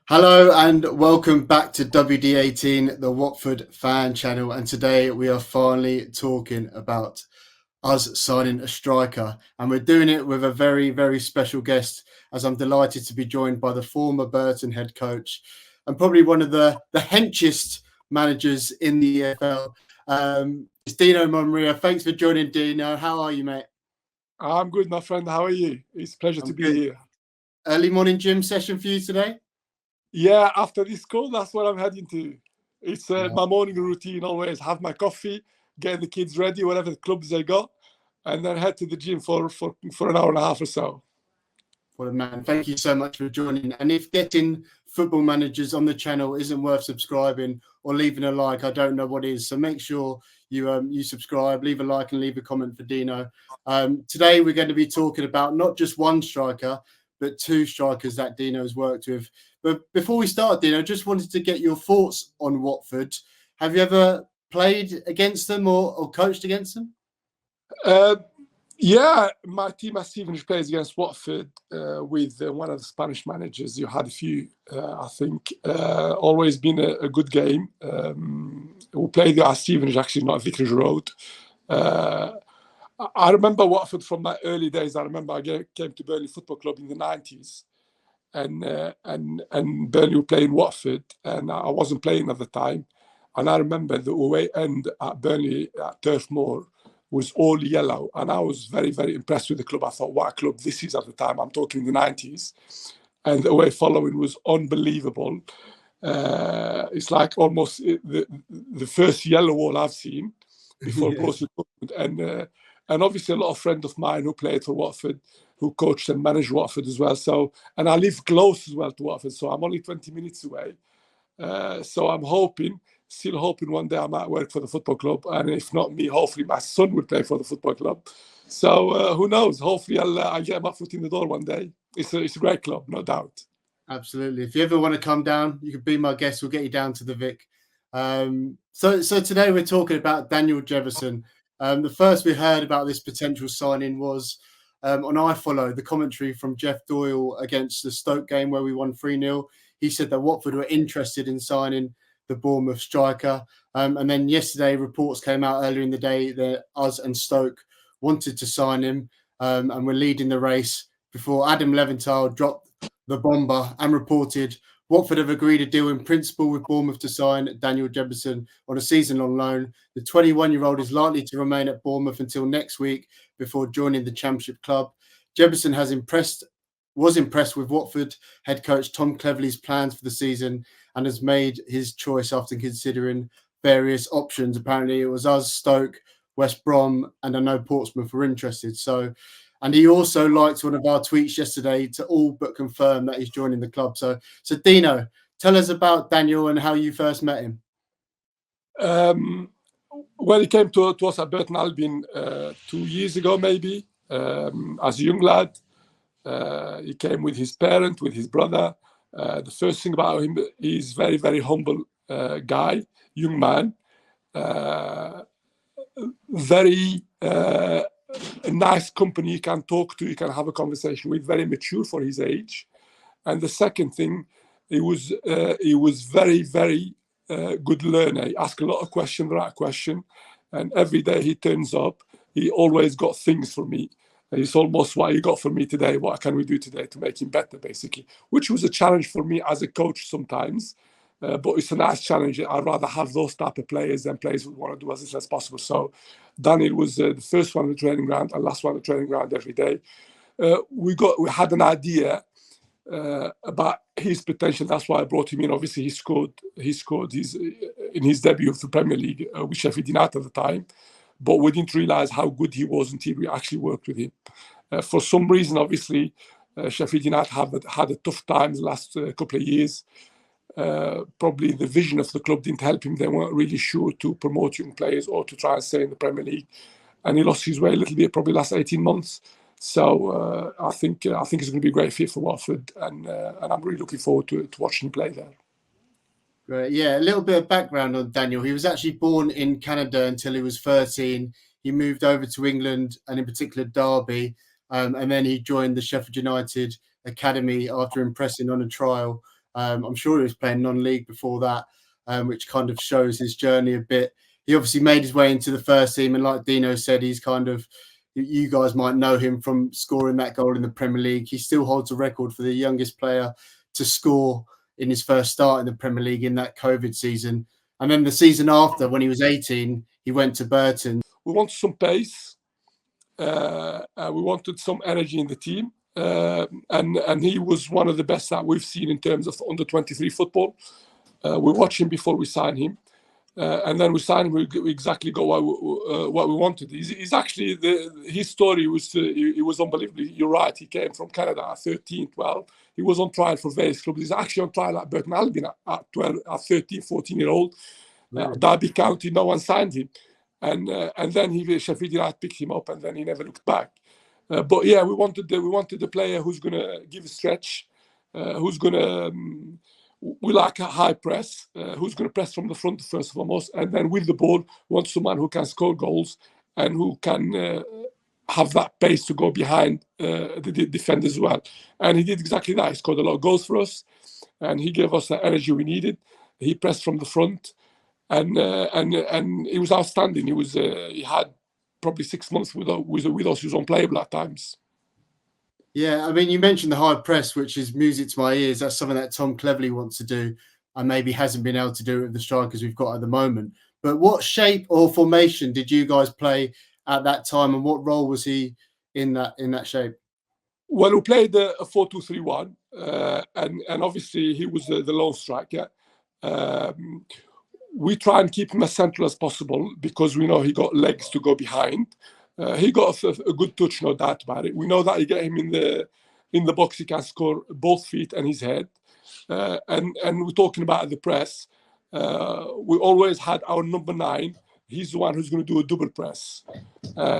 Hello and welcome back to WD18, the Watford fan channel. And today we are finally talking about us signing a striker. And we're doing it with a very, very special guest, as I'm delighted to be joined by the former Burton head coach and probably one of the henchest managers in the EFL. It's Dino Maamria. Thanks for joining, Dino. How are you, mate? I'm good, my friend. How are you? It's a pleasure to be here. Early morning gym session for you today? Yeah, after this call, that's what I'm heading to. It's my morning routine. Always have my coffee, get the kids ready, whatever clubs they got, and then head to the gym for an hour and a half or so. Well, man, thank you so much for joining. And if getting football managers on the channel isn't worth subscribing or leaving a like, I don't know what is. So make sure you subscribe, leave a like, and leave a comment for Dino. Today we're going to be talking about not just one striker, but two strikers that Dino has worked with. But before we start, Dino, just wanted to get your thoughts on Watford. Have you ever played against them or coached against them? Yeah, my team at Stevenage plays against Watford with one of the Spanish managers. You had a few, I think. Always been a good game. We played at Stevenage, actually, not Vicarage Road. I remember Watford from my early days. I remember I came to Burnley Football Club in the 90s. And Burnley were playing Watford, and I wasn't playing at the time. And I remember the away end at Burnley at Turf Moor was all yellow, and I was very, very impressed with the club. I thought, what a club this is at the time. I'm talking the 90s. And the away following was unbelievable. It's like almost the first yellow wall I've seen before Borussia Dortmund. And obviously a lot of friends of mine who played for Watford, who coached and managed Watford as well. So, and I live close as well to Watford, so I'm only 20 minutes away. So I'm still hoping one day I might work for the football club. And if not me, hopefully my son will play for the football club. So who knows? Hopefully I'll get my foot in the door one day. It's a great club, no doubt. Absolutely. If you ever want to come down, you can be my guest. We'll get you down to the Vic. So today we're talking about Daniel Jebbison. The first we heard about this potential signing was on iFollow, the commentary from Jeff Doyle against the Stoke game where we won 3-0. He said that Watford were interested in signing the Bournemouth striker. And then yesterday, reports came out earlier in the day that us and Stoke wanted to sign him and were leading the race before Adam Leventhal dropped the bomber and reported Watford have agreed a deal in principle with Bournemouth to sign Daniel Jebbison on a season-long loan. The 21-year-old is likely to remain at Bournemouth until next week before joining the Championship club. Jebbison was impressed with Watford head coach Tom Cleverley's plans for the season and has made his choice after considering various options. Apparently, it was us, Stoke, West Brom, and I know Portsmouth were interested. And he also liked one of our tweets yesterday to all but confirm that he's joining the club. So Dino, tell us about Daniel and how you first met him. Well, he came to us at Burton Albion 2 years ago, maybe, as a young lad. He came with his parent, with his brother. The first thing about him, he's very, very humble guy, young man. Very nice company you can talk to, you can have a conversation with, very mature for his age. And the second thing, he was very, very good learner. He asked a lot of questions, the right question. And every day he turns up, he always got things for me. It's almost what you got for me today. What can we do today to make him better, basically? Which was a challenge for me as a coach sometimes. But it's a nice challenge. I'd rather have those type of players than players who want to do as little as possible. So Daniel was the first one on the training ground and last one on the training ground every day. We had an idea about his potential. That's why I brought him in. Obviously, he scored in his debut of the Premier League with Sheffield United at the time. But we didn't realize how good he was until we actually worked with him. For some reason, obviously, Sheffield United had a tough time the last couple of years. Probably the vision of the club didn't help him. They weren't really sure to promote young players or to try and stay in the Premier League. And he lost his way a little bit, probably last 18 months. So I think it's going to be a great fit for Watford. And I'm really looking forward to watching him play there. Right. Yeah, a little bit of background on Daniel. He was actually born in Canada until he was 13. He moved over to England and in particular Derby. And then he joined the Sheffield United Academy after impressing on a trial. I'm sure he was playing non-league before that, which kind of shows his journey a bit. He obviously made his way into the first team, and like Dino said, he's kind of, you guys might know him from scoring that goal in the Premier League. He still holds a record for the youngest player to score in his first start in the Premier League in that COVID season. And then the season after, when he was 18, he went to Burton. We wanted some pace. We wanted some energy in the team. And he was one of the best that we've seen in terms of under 23 football. We watched him before we signed him. And then we signed him. We exactly got what we wanted. He's actually, his story was it was unbelievable. You're right. He came from Canada at 13, 12. He was on trial for various clubs. He's actually on trial at Burton Albion at 12, at 13, 14-year-old. Really? Derby County, no one signed him. And then Sheffield United picked him up, and then he never looked back. But yeah, we wanted the player who's going to give a stretch, who's going to. We like a high press, who's going to press from the front first and foremost, and then with the ball, we want someone who can score goals and who can have that pace to go behind the defenders as well. And he did exactly that. He scored a lot of goals for us, and he gave us the energy we needed. He pressed from the front, and he was outstanding. He had probably 6 months with us. He was unplayable at times. Yeah, I mean, you mentioned the high press, which is music to my ears. That's something that Tom Cleverley wants to do and maybe hasn't been able to do with the strikers we've got at the moment. But what shape or formation did you guys play at that time, and what role was he in that shape? Well, we played a 4-2-3-1, and obviously he was the lone striker. We try and keep him as central as possible because we know he got legs to go behind. He got a good touch, no doubt about it. We know that you get him in the box, he can score both feet and his head. And we're talking about the press. We always had our number 9. He's the one who's going to do a double press.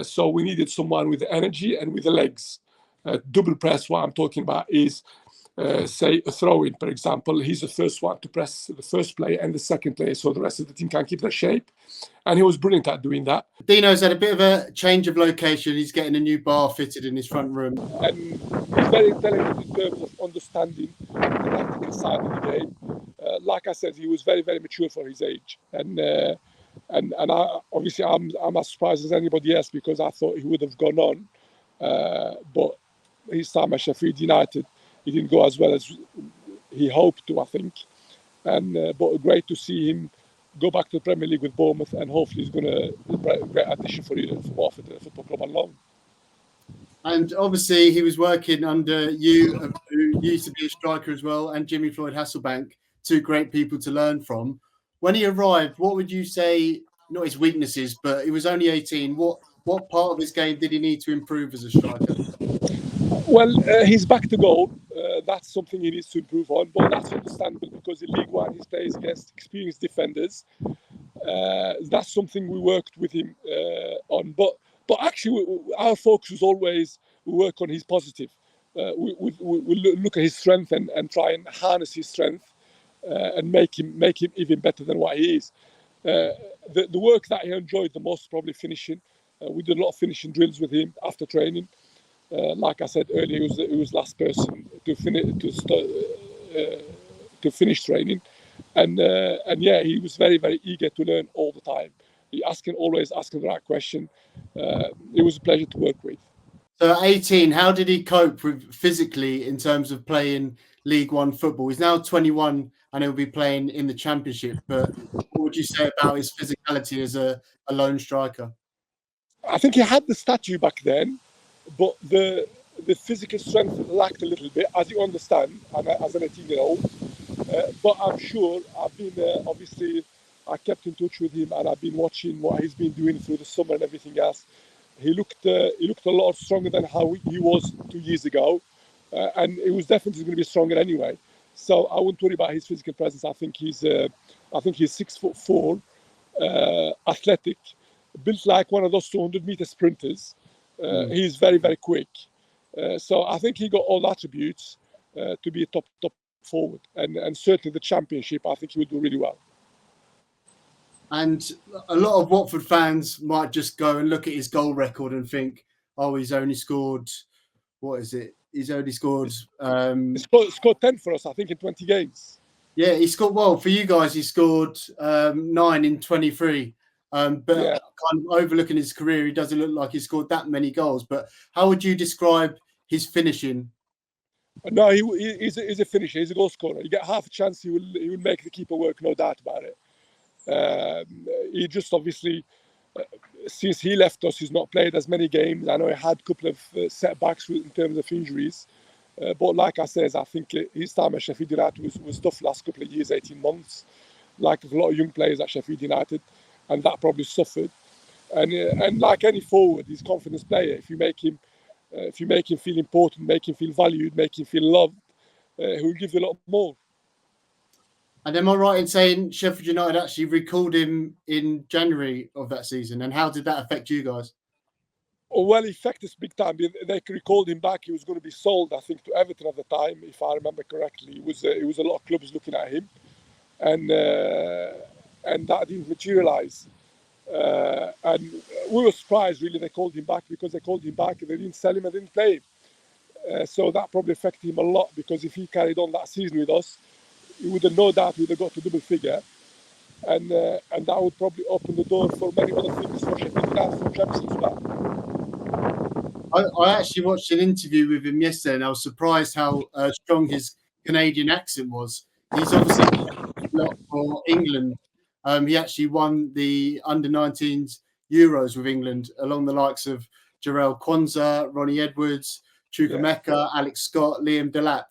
So we needed someone with the energy and with the legs. Double press, what I'm talking about is, say, a throw-in, for example. He's the first one to press the first player and the second player, so the rest of the team can keep their shape. And he was brilliant at doing that. Dino's had a bit of a change of location. He's getting a new bar fitted in his front room. And he's very intelligent in terms of understanding the tactical side of the game. Like I said, he was very, very mature for his age. And obviously I'm as surprised as anybody else because I thought he would have gone on. But his time at Sheffield United, he didn't go as well as he hoped to, I think. But great to see him go back to the Premier League with Bournemouth, and hopefully he's going to be a great addition for Watford Football Club on loan. And obviously he was working under you, who used to be a striker as well, and Jimmy Floyd Hasselbank, 2 great people to learn from. When he arrived, what would you say, not his weaknesses, but he was only 18, what part of his game did he need to improve as a striker? Well, he's back to goal. That's something he needs to improve on, but that's understandable because in League One he plays against experienced defenders. That's something we worked with him on. But actually, our focus was always we work on his positive. We look at his strength and try and harness his strength and make him even better than what he is. The work that he enjoyed the most probably finishing. We did a lot of finishing drills with him after training. Like I said earlier, he was last person to finish training, and yeah, he was very, very eager to learn all the time. He always asking the right question. It was a pleasure to work with. So at 18, how did he cope with physically in terms of playing League One football? He's now 21 and he'll be playing in the Championship. But what would you say about his physicality as a lone striker? I think he had the stature back then, but the physical strength lacked a little bit, as you understand, as an 18-year-old. But I'm sure I've been obviously I kept in touch with him and I've been watching what he's been doing through the summer and everything else. He looked a lot stronger than how he was 2 years ago, and he was definitely going to be stronger anyway. So I wouldn't worry about his physical presence. I think he's 6'4", athletic, built like one of those 200-meter sprinters. He's very, very quick. So I think he got all the attributes to be a top forward, and certainly the Championship, I think he would do really well. And a lot of Watford fans might just go and look at his goal record and think, oh, he's only scored, what is it? he's only scored. He scored 10 for us, I think, in 20 games. Yeah, he scored well for you guys. He scored 9 in 23. But kind of overlooking his career, he doesn't look like he scored that many goals. But how would you describe his finishing? No, he's a finisher. He's a goal scorer. You get half a chance, he will make the keeper work, no doubt about it. He just obviously, since he left us, he's not played as many games. I know he had a couple of setbacks in terms of injuries. But like I said, I think his time at Sheffield United was tough last couple of years, 18 months. Like a lot of young players at Sheffield United, and that probably suffered. And like any forward, he's a confidence player. If you make him feel important, make him feel valued, make him feel loved, he will give you a lot more. And am I right in saying Sheffield United actually recalled him in January of that season? And how did that affect you guys? Well, it affected us big time. They recalled him back. He was going to be sold, I think, to Everton at the time, if I remember correctly. It was a lot of clubs looking at him, and that didn't materialise. And we were surprised, really, they called him back, because they called him back and they didn't sell him and didn't play him. So that probably affected him a lot, because if he carried on that season with us, he would have no doubt got to double figure. And that would probably open the door for many other things for Sheffield United, for Jebbison as well. I actually watched an interview with him yesterday, and I was surprised how strong his Canadian accent was. He's obviously a lot for England. He actually won the under-19s Euros with England, along the likes of Jarell Quandoo, Ronnie Edwards, Chukwuemeka, Alex Scott, Liam Delap.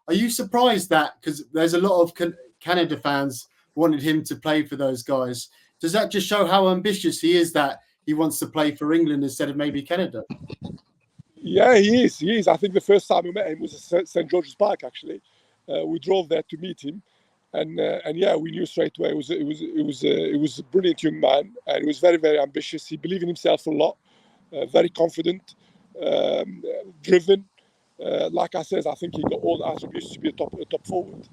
Are you surprised that, because there's a lot of Canada fans wanted him to play for those guys? Does that just show how ambitious he is, that he wants to play for England instead of maybe Canada? Yeah, he is. I think the first time we met him was at St. George's Park, actually. We drove there to meet him. And yeah, we knew straight away it was a brilliant young man, and he was very, very ambitious. He believed in himself a lot, very confident, driven. Like I said, I think he got all the attributes to be a top forward.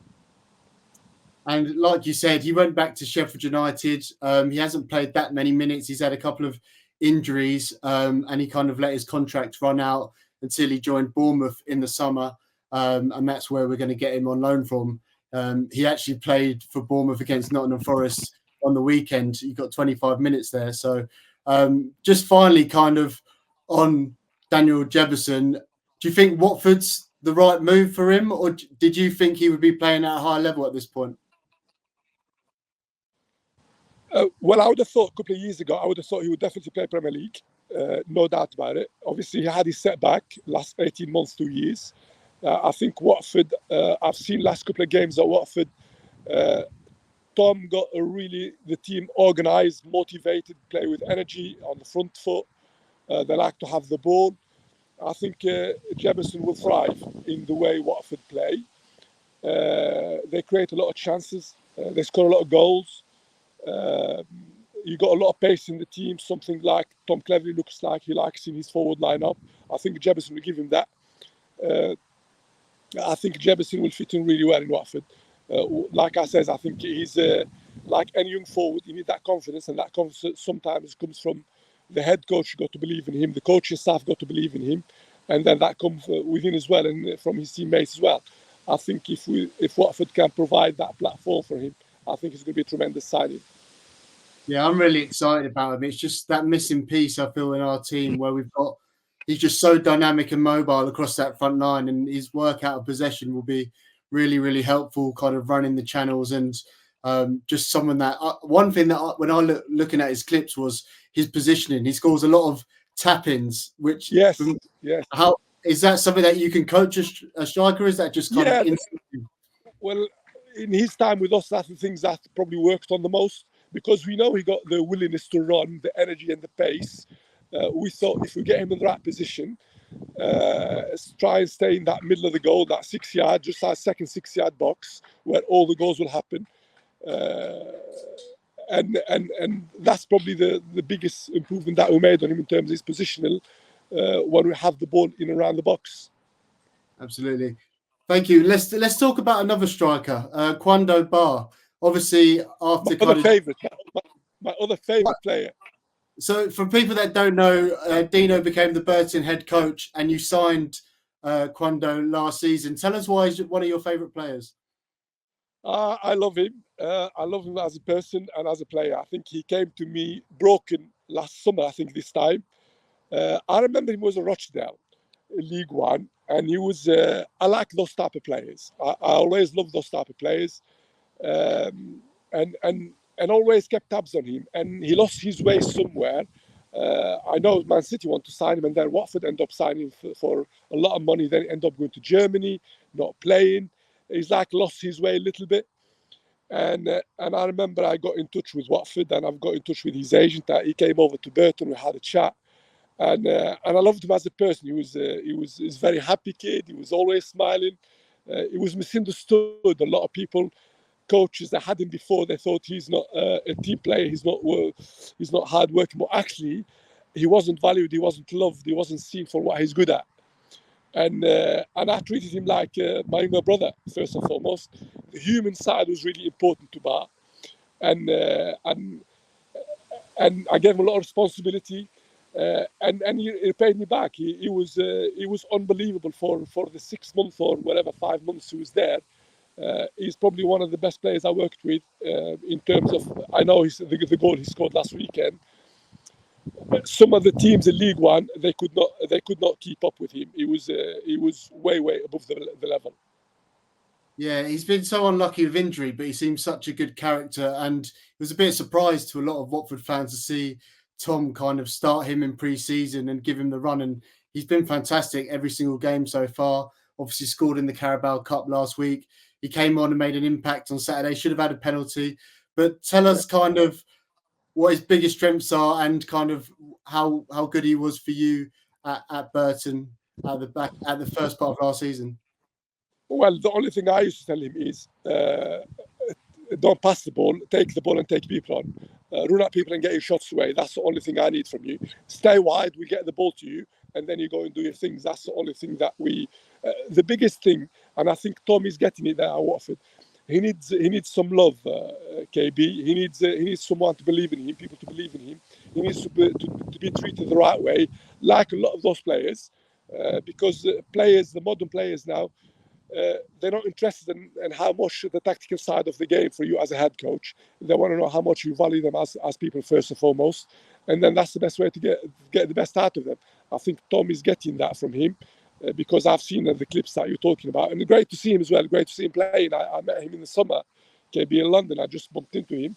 And like you said, he went back to Sheffield United. He hasn't played that many minutes. He's had a couple of injuries, and he kind of let his contract run out until he joined Bournemouth in the summer, and that's where we're going to get him on loan from. He actually played for Bournemouth against Nottingham Forest on the weekend. He got 25 minutes there. So just finally, kind of on Daniel Jebbison, do you think Watford's the right move for him, or did you think he would be playing at a high level at this point? Well, I would have thought a couple of years ago, he would definitely play Premier League. No doubt about it. Obviously, he had his setback last 18 months, 2 years. I think Watford, I've seen last couple of games at Watford, Tom got the team organised, motivated, play with energy on the front foot. They like to have the ball. I think Jebbison will thrive in the way Watford play. They create a lot of chances. They score a lot of goals. You got a lot of pace in the team, something like Tom Cleverley looks like he likes in his forward lineup. I think Jebbison will give him that. I think Jebbison will fit in really well in Watford. Like I said, I think he's like any young forward, you need that confidence, and that confidence sometimes comes from the head coach. Got to believe in him, the coaching staff got to believe in him, and then that comes within as well, and from his teammates as well. I think if Watford can provide that platform for him, I think it's going to be a tremendous signing. Yeah, I'm really excited about him. It's just that missing piece, I feel, in our team, where he's just so dynamic and mobile across that front line, and his work out of possession will be really, really helpful, kind of running the channels, and just someone that one thing that when I looking at his clips was his positioning. He scores a lot of tap-ins, which yes. How is that something that you can coach a striker? Is that just kind of instinctive? Well, in his time with us, that's the things that probably worked on the most, because we know he got the willingness to run, the energy and the pace. We thought if we get him in the right position, try and stay in that middle of the goal, that 6 yard, just that second 6 yard box where all the goals will happen. And that's probably the biggest improvement that we made on him in terms of his positional when we have the ball in around the box. Absolutely. Thank you. Let's talk about another striker, Kwadwo Baah. Obviously, after my other favourite player. So, for people that don't know, Dino became the Burton head coach, and you signed Quandoo last season. Tell us why he's one of your favourite players. I love him. I love him as a person and as a player. I think he came to me broken last summer, I think this time. I remember he was a Rochdale, League One, and he was, I like those type of players. I always love those type of players. And always kept tabs on him. And he lost his way somewhere. I know Man City want to sign him, and then Watford end up signing for a lot of money. Then end up going to Germany, not playing. He's like lost his way a little bit. And I remember I got in touch with Watford, and I've got in touch with his agent. He came over to Burton. We had a chat, and I loved him as a person. He was a very happy kid. He was always smiling. He was misunderstood. A lot of people, coaches that had him before, they thought he's not a team player. He's not hard working. But actually, he wasn't valued. He wasn't loved. He wasn't seen for what he's good at. And I treated him like my younger brother, first and foremost. The human side was really important to Baah, and I gave him a lot of responsibility, and he paid me back. He was unbelievable for the 6 months or whatever 5 months he was there. He's probably one of the best players I worked with in terms of. I know the goal he scored last weekend. Some of the teams in League One, they could not keep up with him. He was way above the level. Yeah, he's been so unlucky with injury, but he seems such a good character, and it was a bit of a surprise to a lot of Watford fans to see Tom kind of start him in pre-season and give him the run, and he's been fantastic every single game so far. Obviously scored in the Carabao Cup last week. He came on and made an impact on Saturday. Should have had a penalty, but tell us kind of what his biggest strengths are and kind of how good he was for you at Burton at the first part of last season. Well, the only thing I used to tell him is don't pass the ball, take the ball and take people on. Run at people and get your shots away. That's the only thing I need from you. Stay wide, we get the ball to you, and then you go and do your things. That's the only thing that the biggest thing, and I think Tom is getting it there at Watford. He needs some love, KB. He needs someone to believe in him, people to believe in him. He needs to be treated the right way, like a lot of those players, because the modern players now, they're not interested in how much the tactical side of the game for you as a head coach. They want to know how much you value them as people first and foremost, and then that's the best way to get the best out of them. I think Tom is getting that from him. Because I've seen the clips that you're talking about, and great to see him as well. Great to see him playing. I met him in the summer, KB in London. I just bumped into him,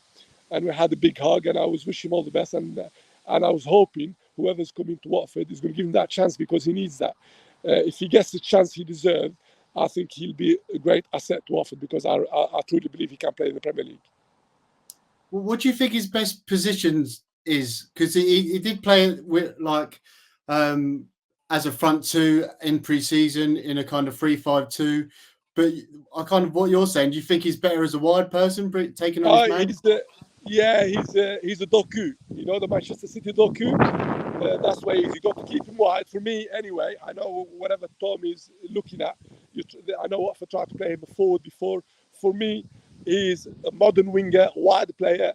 and we had a big hug. And I was wishing him all the best. And I was hoping whoever's coming to Watford is going to give him that chance because he needs that. If he gets the chance he deserves, I think he'll be a great asset to Watford because I truly believe he can play in the Premier League. Well, what do you think his best positions is? Because he did play with as a front two in pre-season in a kind of 3-5-2, but I kind of what you're saying. Do you think he's better as a wide person, taking on his man? He's a Doku. You know the Manchester City Doku. That's why you got to keep him wide. For me, anyway, I know whatever Tom is looking at. I know what for trying to play him forward before. For me, he's a modern winger, wide player.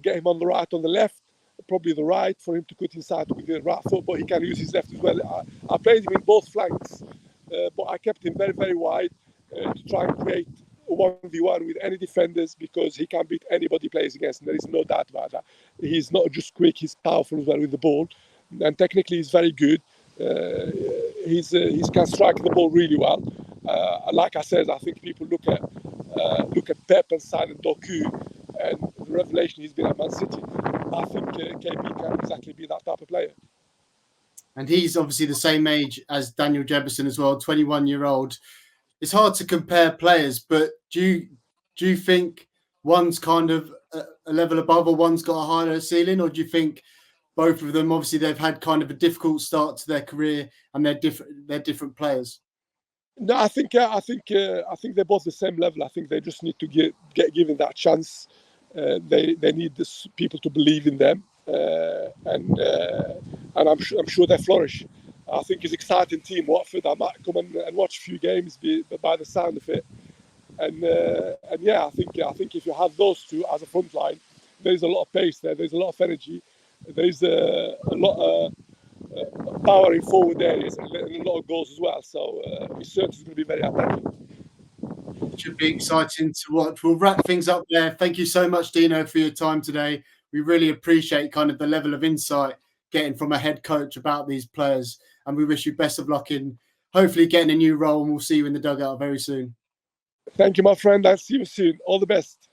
Get him on the right, on the left. Probably the right for him to cut inside with the right foot, but he can use his left as well. I played him in both flanks, but I kept him very, very wide to try and create a 1v1 with any defenders because he can beat anybody he plays against, and there is no doubt about that. He's not just quick, he's powerful as well with the ball, and technically he's very good. He can strike the ball really well. Like I said, I think people look at Pep and Simon Doku and the revelation he's been at Man City. I think KB can exactly be that type of player. And he's obviously the same age as Daniel Jebbison as well, 21-year-old. It's hard to compare players, but do you think one's kind of a level above or one's got a higher ceiling, or do you think both of them, obviously they've had kind of a difficult start to their career and they're different players? No, I think they're both the same level. I think they just need to get given that chance. They need people to believe in them, and I'm sure they flourish. I think it's an exciting team, Watford. I might come and watch a few games by the sound of it, and yeah, I think if you have those two as a front line, there's a lot of pace there. There's a lot of energy. There's a lot power in forward areas and a lot of goals as well. So it's certainly going to be very attacking. Should be exciting to watch. We'll wrap things up there. Thank you so much, Dino, for your time today. We really appreciate kind of the level of insight getting from a head coach about these players, and we wish you best of luck in hopefully getting a new role, and we'll see you in the dugout very soon. Thank you, my friend. I'll see you soon. All the best.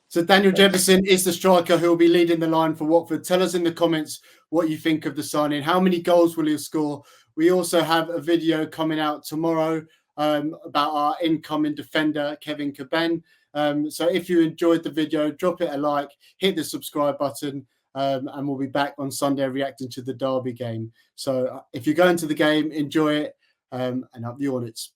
So Daniel Jebbison is the striker who will be leading the line for Watford. Tell us in the comments what you think of the signing. How many goals will he score? We also have a video coming out tomorrow about our incoming defender, Kevin Caben. So if you enjoyed the video, drop it a like, hit the subscribe button, and we'll be back on Sunday reacting to the Derby game. So if you're going to the game, enjoy it, and up the Hornets.